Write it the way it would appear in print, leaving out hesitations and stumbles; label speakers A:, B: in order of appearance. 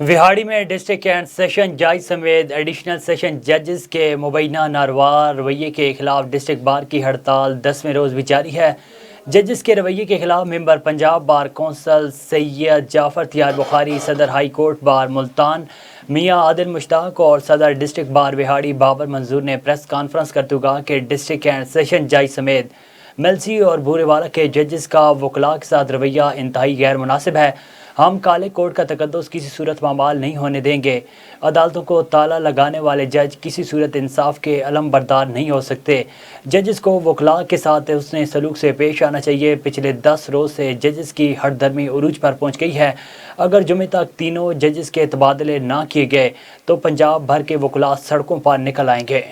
A: विहाड़ी में district and session जज समेत एडिशनल सेशन जजेस के मुबैना नारवा रवैये के खिलाफ डिस्ट्रिक्ट बार की हड़ताल 10वें रोज़ भी जारी है। जजेस के रवैये के खिलाफ member Punjab Bar Council Syed Jafar Tiyar Bukhari, सदर हाई कोर्ट बार मुल्तान मियाँ आदिल मुश्ताक और सदर डिस्ट्रिक्ट बार विहाड़ी बाबर मंजूर ने प्रेस कॉन्फ्रेंस करते हुए कहा कि डिस्ट्रिक्ट एंड सेशन जज समेत मिल्सी और भूरेवाला के जजेस का वकला के साथ रवैया इंतहाई गैर मुनासिब है। हम काले कोर्ट का तकद्दुस किसी सूरत मामाल नहीं होने देंगे। अदालतों को ताला लगाने वाले जज किसी सूरत इंसाफ के अलम बरदार नहीं हो सकते। जजेस को वकला के साथ उसने सलूक से पेश आना चाहिए। पिछले 10 रोज़ से जजेस की हठधर्मी उरूज पर पहुंच गई है। अगर जुमे तक तीनों जजेस के तबादले ना किए गए तो पंजाब भर के वकला सड़कों पर निकल आएंगे।